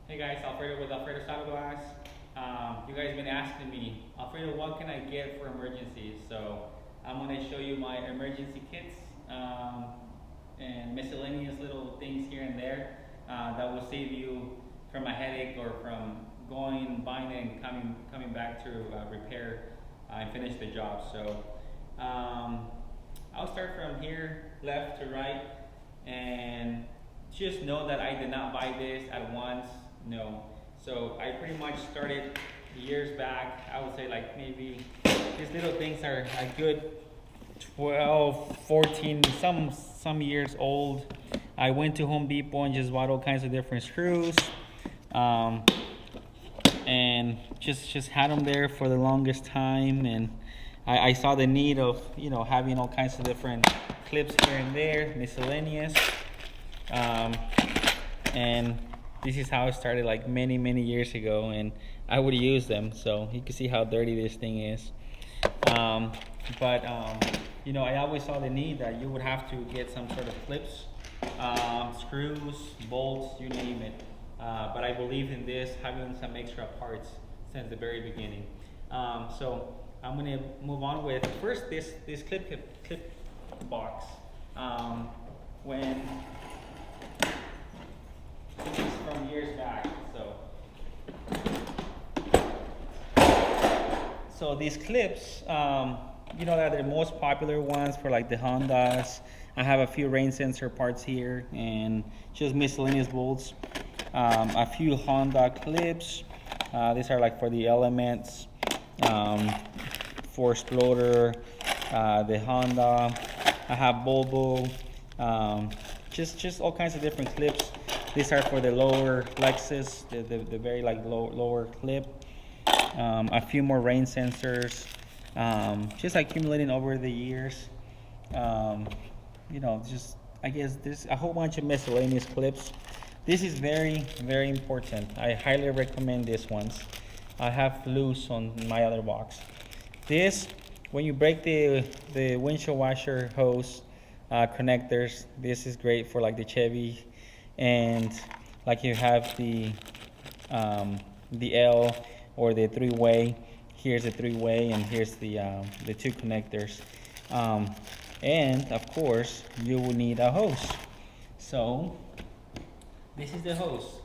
Hey guys, Alfredo with Alfredo Glass. You guys been asking me, Alfredo, what can I get for emergencies? So I'm gonna show you my emergency kits and miscellaneous little things here and there that will save you from a headache or from going, buying it and coming back to repair and finish the job. So I'll start from here, left to right, and just know that I did not buy this at once. No. So I pretty much started years back. I would say like maybe these little things are a good 12, 14, some years old. I went to Home Depot and just bought all kinds of different screws. And just had them there for the longest time, and I saw the need of having all kinds of different clips here and there, miscellaneous, and this is how it started like many years ago, and I would use them. So you can see how dirty this thing is. I always saw the need that you would have to get some sort of clips, screws, bolts, you name it. But I believe in this, having some extra parts since the very beginning. So I'm gonna move on with first this clip box. When this is from years back. So these clips, that are the most popular ones for like the Hondas. I have a few rain sensor parts here and just miscellaneous bolts. A few Honda clips. These are like for the elements, for exploder, the Honda. I have Volvo, just all kinds of different clips. These are for the lower Lexus, the very like lower clip. A few more rain sensors, just accumulating over the years. I guess there's a whole bunch of miscellaneous clips. This is very important. I highly recommend this ones. I have loose on my other box. This, when you break the windshield washer hose connectors, this is great for like the Chevy, and like you have the L or the three-way. Here's the three-way, and here's the two connectors. And of course, you will need a hose. So this is the hose.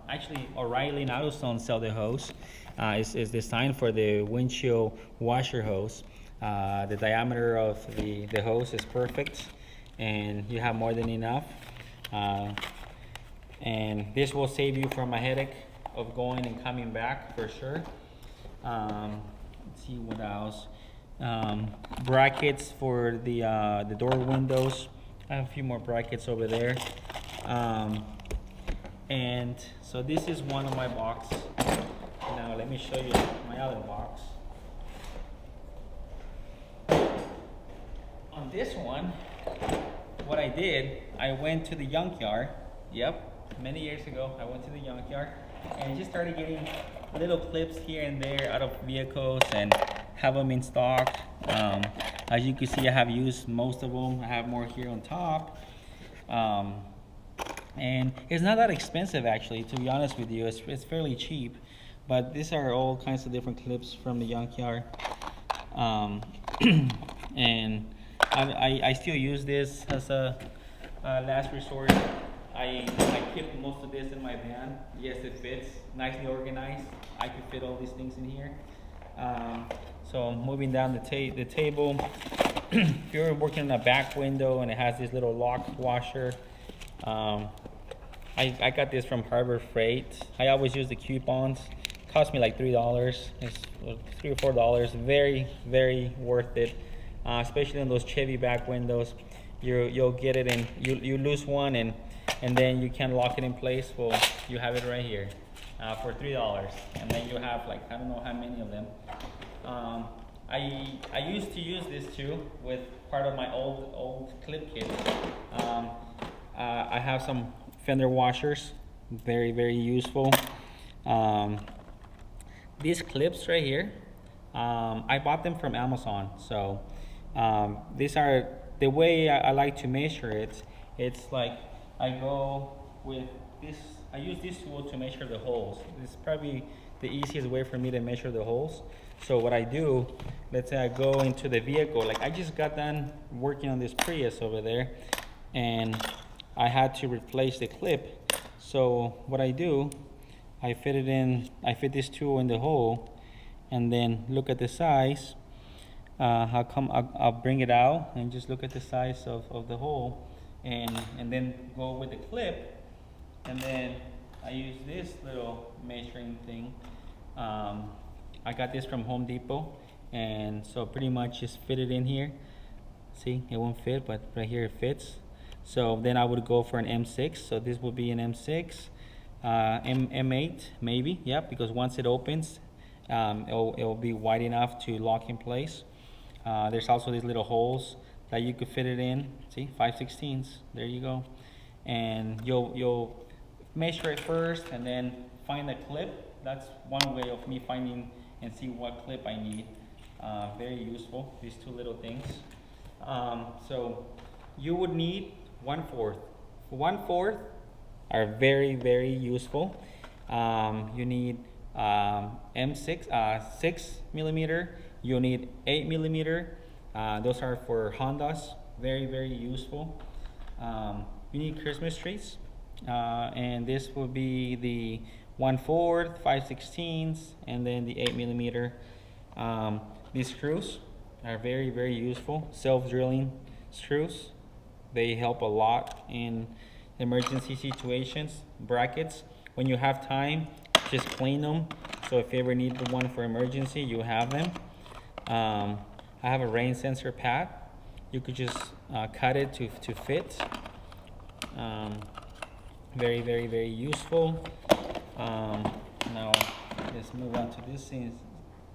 Actually, O'Reilly and AutoZone sell the hose. It's designed for the windshield washer hose. The diameter of the hose is perfect, and you have more than enough. And this will save you from a headache of going and coming back for sure. Let's see what else. Brackets for the door windows. I have a few more brackets over there. And so this is one of my box. Now let me show you my other box. On this one, what I did, I went to the junkyard. Yep, many years ago, I went to the junkyard and just started getting little clips here and there out of vehicles and have them in stock. As you can see, I have used most of them. I have more here on top. And it's not that expensive, actually, to be honest with you. It's fairly cheap, but these are all kinds of different clips from the junkyard. And I still use this as a last resort. I keep most of this in my van. Yes, it fits, nicely organized. I can fit all these things in here. So moving down the table, if you're working on a back window and it has this little lock washer, I got this from Harbor Freight. I always use the coupons. It cost me like $3. It's $3 or $4. Very worth it, especially in those Chevy back windows. You'll get it, and you lose one, and then you can lock it in place. Well, you have it right here for $3, and then you have like I don't know how many of them. I used to use this too with part of my old clip kit. I have some Fender washers, very useful. These clips right here, I bought them from Amazon. So these are the way I like to measure it. It's like I go with I use this tool to measure the holes. This is probably the easiest way for me to measure the holes. So what I do, let's say I go into the vehicle, like I just got done working on this Prius over there, and I had to replace the clip. So what I do, I fit this tool in the hole, and then look at the size. I'll bring it out and just look at the size of the hole, and then go with the clip, and then I use this little measuring thing. I got this from Home Depot, and so pretty much just fit it in here. See, it won't fit, but right here it fits. So then I would go for an M6. So this will be an M6, M8 maybe, yeah, because once it opens, it'll be wide enough to lock in place. There's also these little holes that you could fit it in. See, 5/16. There you go. And you'll measure it first, and then find the clip. That's one way of me finding and see what clip I need. Very useful, these two little things. So you would need 1/4. 1/4 are very, very useful. You need M6, 6mm. You need 8mm. Those are for Hondas. Very, very useful. You need Christmas trees, and this will be the 1/4, 5/16, and then the 8mm. These screws are very, very useful. Self-drilling screws. They help a lot in emergency situations. Brackets, when you have time, just clean them. So if you ever need the one for emergency, you have them. I have a rain sensor pad. You could just cut it to fit. Very, very, very useful. Now let's move on to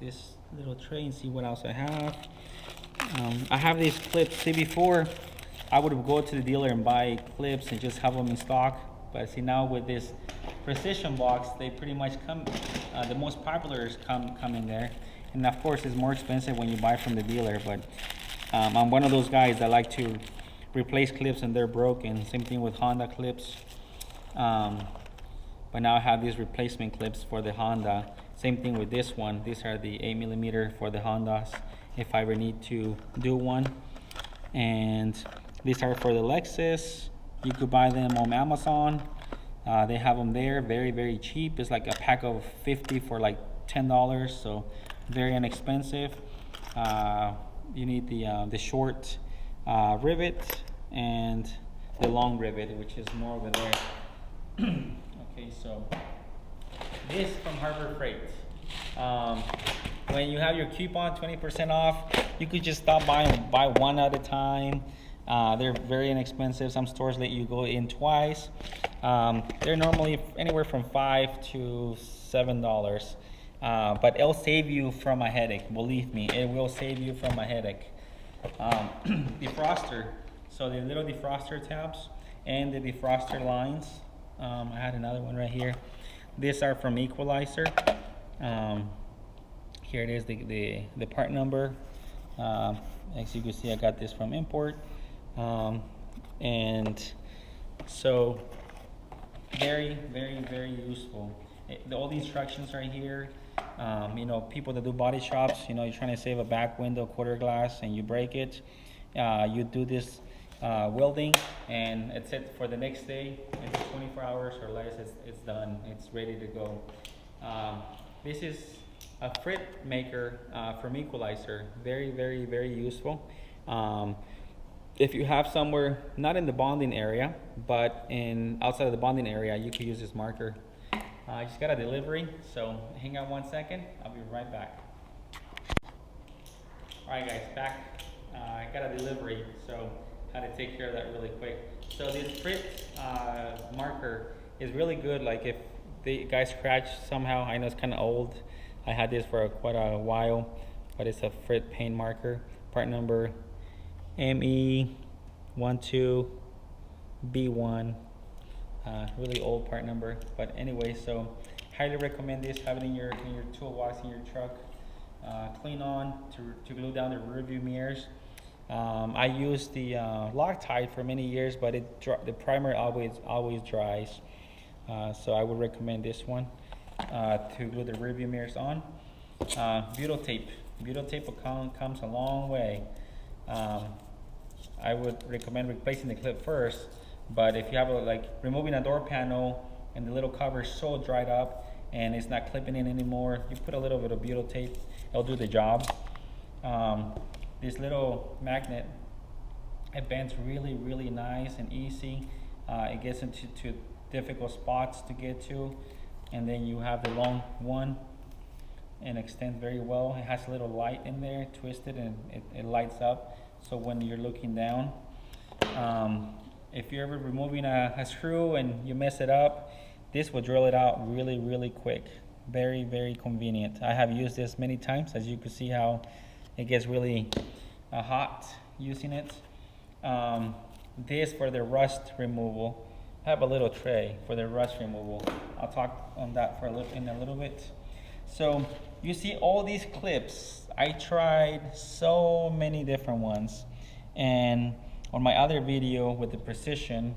this little tray and see what else I have. I have these clips. See, before I would go to the dealer and buy clips and just have them in stock, but see, now with this precision box, they pretty much come, the most popular come in there, and of course it's more expensive when you buy from the dealer, but I'm one of those guys that like to replace clips and they're broken. Same thing with Honda clips, but now I have these replacement clips for the Honda. Same thing with this one. These are the 8mm for the Hondas if I ever need to do one. And these are for the Lexus. You could buy them on Amazon. They have them there, very, very cheap. It's like a pack of 50 for like $10, so very inexpensive. You need the short rivet and the long rivet, which is more over there. Okay, so this from Harbor Freight. When you have your coupon 20% off, you could just stop by and buy one at a time. They're very inexpensive. Some stores let you go in twice. They're normally anywhere from $5 to $7, but it'll save you from a headache. Believe me, it will save you from a headache. Defroster. So the little defroster tabs and the defroster lines. I had another one right here. These are from Equalizer. Here it is, the part number. As you can see, I got this from import. And so very, very, very useful. All the instructions right here. You know, people that do body shops, you know, you're trying to save a back window quarter glass and you break it. You do this welding, and it's it for the next day. It's 24 hours or less. It's done. It's ready to go. This is a frit maker from Equalizer. Very, very, very useful. If you have somewhere not in the bonding area, but outside of the bonding area, you can use this marker. I just got a delivery, so hang on 1 second. I'll be right back. All right, guys, back. I got a delivery, so had to take care of that really quick. So this frit marker is really good. Like if the guy scratched somehow, I know it's kind of old. I had this for quite a while, but it's a frit paint marker. Part number ME12B1. Really old part number, but anyway, so highly recommend this. Have it in your toolbox in your truck. Clean on to glue down the rear view mirrors. I used the Loctite for many years, but the primer always dries. So I would recommend this one to glue the rear view mirrors on. Butyl tape. Butyl tape comes a long way. I would recommend replacing the clip first, but if you have like removing a door panel and the little cover is so dried up and it's not clipping in anymore, you put a little bit of butyl tape, it'll do the job. This little magnet, it bends really nice and easy. It gets into difficult spots to get to, and then you have the long one and extends very well. It has a little light in there, twisted, and it lights up. So when you're looking down, if you're ever removing a screw and you mess it up, this will drill it out really quick. Very convenient. I have used this many times. As you can see how it gets really hot using it. This for the rust removal. I have a little tray for the rust removal. I'll talk on that in a little bit. So you see all these clips. I tried so many different ones, and on my other video with the precision,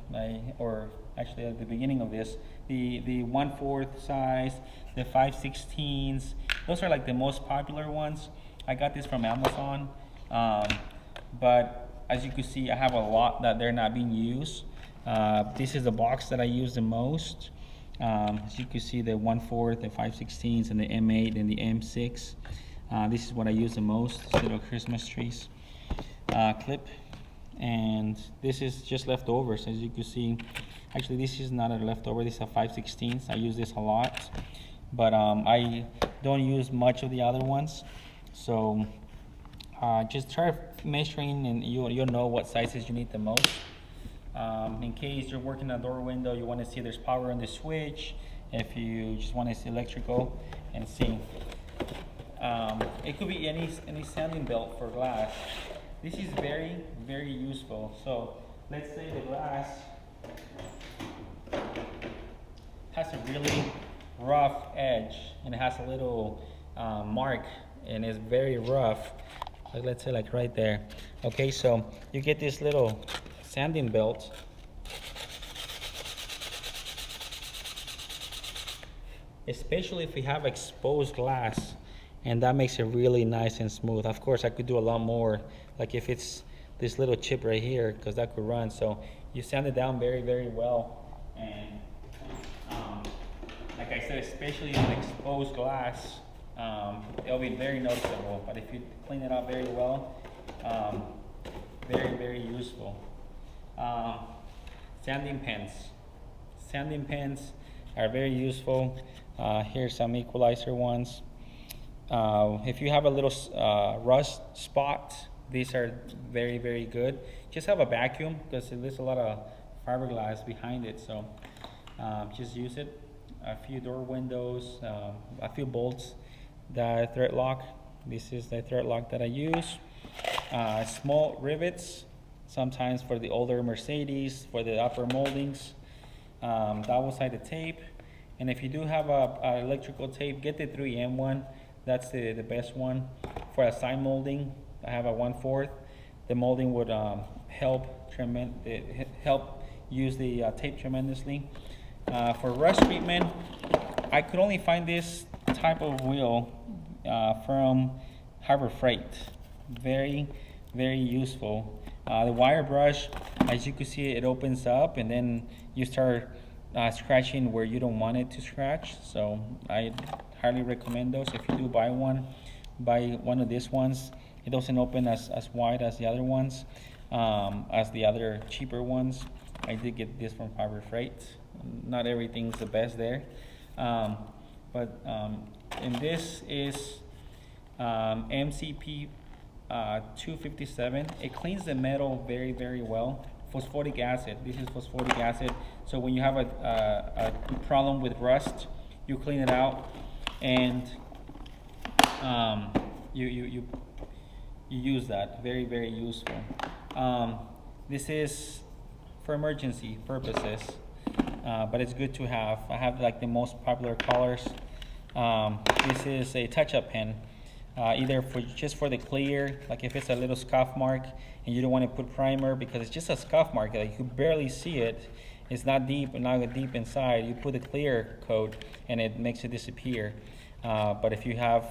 or actually at the beginning of this, the 1/4 size, the 5/16, those are like the most popular ones. I got this from Amazon, but as you can see, I have a lot that they're not being used. This is the box that I use the most. As you can see, the 1/4, the 5/16, and the M8 and the M6. This is what I use the most. This little Christmas trees clip, and this is just leftovers. As you can see, actually this is not a leftover. This is a 5/16. I use this a lot, but I don't use much of the other ones. So just try measuring, and you'll know what sizes you need the most. In case you're working a door window, you want to see if there's power on the switch. If you just want to see electrical and see, it could be any sanding belt for glass. This is very useful. So let's say the glass has a really rough edge and it has a little mark and it's very rough. Let's say like right there. Okay, so you get this little sanding belt. Especially if you have exposed glass, and that makes it really nice and smooth. Of course, I could do a lot more, like if it's this little chip right here, because that could run. So you sand it down very well, and like I said, especially in exposed glass, it'll be very noticeable. But if you clean it up very well, very useful. Sanding pens. Sanding pens are very useful. Here's some equalizer ones. If you have a little rust spot, these are very good. Just have a vacuum because there's a lot of fiberglass behind it, so just use it. A few door windows, a few bolts, the thread lock. This is the thread lock that I use. Small rivets, sometimes for the older Mercedes, for the upper moldings. Double-sided tape. And if you do have a electrical tape, get the 3M one. That's the best one. For a side molding, I have a 1/4. The molding would help use the tape tremendously. For rust treatment, I could only find this type of wheel from Harbor Freight. Very useful. The wire brush, as you can see, it opens up and then you start scratching where you don't want it to scratch. So I highly recommend those. If you do buy one of these ones. It doesn't open as wide as the other ones, as the other cheaper ones. I did get this from Harbor Freight. Not everything's the best there, and this is MCP 257. It cleans the metal very well. Phosphoric acid. This is phosphoric acid. So when you have a problem with rust, you clean it out, and you use that. Very useful. This is for emergency purposes, but it's good to have. I have like the most popular colors. This is a touch-up pen, either just for the clear, like if it's a little scuff mark and you don't want to put primer because it's just a scuff mark, like you barely see it, it's not deep and not deep inside, you put a clear coat and it makes it disappear. But if you have,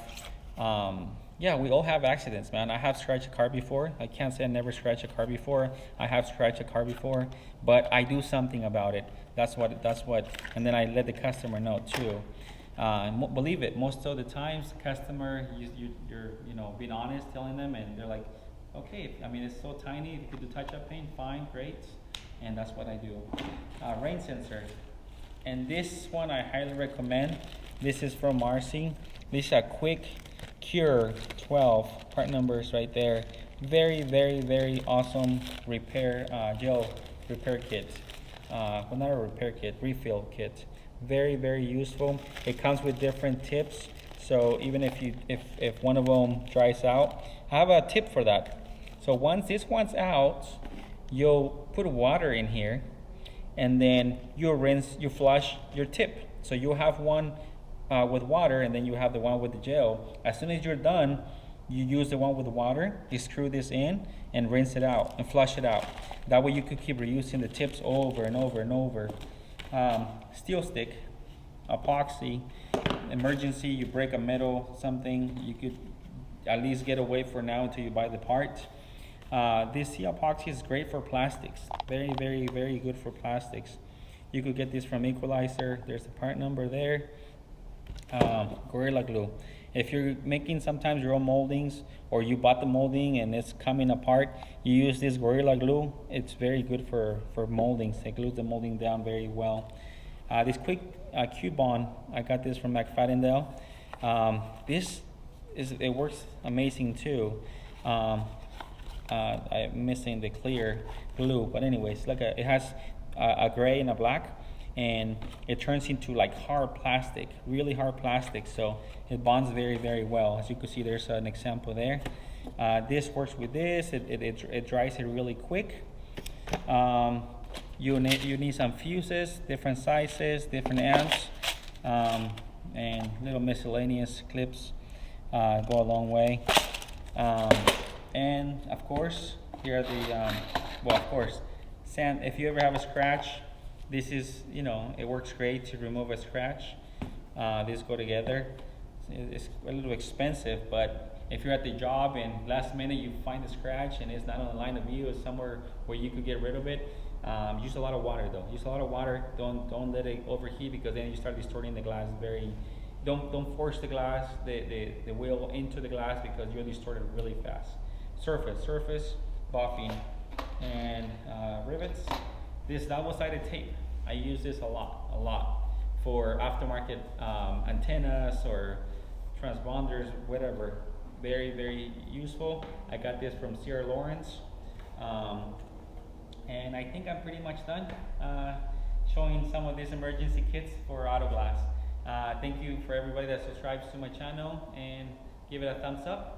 yeah, we all have accidents, man. I have scratched a car before. I can't say I never scratched a car before. I have scratched a car before, but I do something about it. That's what, and then I let the customer know too. Believe it, most of the times, customer, you're being honest, telling them, and they're like, okay, I mean, it's so tiny, if you could do touch-up paint, fine, great, and that's what I do. Rain sensor, and this one I highly recommend. This is from Marcy. This is a quick cure 12 part numbers right there. Very, very, very awesome repair gel repair kit. Well, not a repair kit, refill kit. Very, very useful. It comes with different tips, so even if one of them dries out, I have a tip for that. So once this one's out, you'll put water in here, and then you rinse, you flush your tip. So you have one with water, and then you have the one with the gel. As soon as you're done, you use the one with the water, you screw this in and rinse it out and flush it out. That way you could keep reusing the tips over and over and over. Steel stick, epoxy, emergency, you break a metal, something, you could at least get away for now until you buy the part. This epoxy is great for plastics. Very, very, very good for plastics. You could get this from Equalizer. There's the part number there. Gorilla Glue. If you're making sometimes your own moldings, or you bought the molding and it's coming apart, you use this Gorilla Glue. It's very good for moldings. It glues the molding down very well. This quick cube bond, I got this from McFadden. It works amazing too. I'm missing the clear glue, but anyways, it has a gray and a black, and it turns into like hard plastic, really hard plastic, so it bonds very, very well. As you can see, there's an example there. This works with this. It dries it really quick. You need some fuses, different sizes, different amps, and little miscellaneous clips go a long way. And of course, here are the well, of course, sand. If you ever have a scratch, this is, it works great to remove a scratch. These go together. It's a little expensive, but if you're at the job and last minute you find the scratch and it's not on the line of view, it's somewhere where you could get rid of it. Use a lot of water though. Use a lot of water. Don't let it overheat, because then you start distorting the glass. Don't force the glass, the wheel into the glass, because you'll distort it really fast. Surface buffing, and rivets. This double-sided tape, I use this a lot for aftermarket antennas or transponders, whatever. Very, very useful. I got this from Sierra Lawrence. And I think I'm pretty much done showing some of these emergency kits for auto glass. Thank you for everybody that subscribes to my channel, and give it a thumbs up.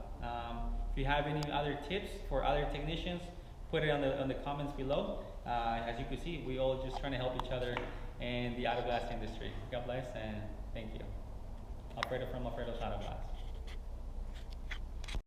If you have any other tips for other technicians, put it on the comments below. As you can see, we all just trying to help each other in the auto glass industry. God bless, and thank you. Alfredo from Alfredo's Auto Glass.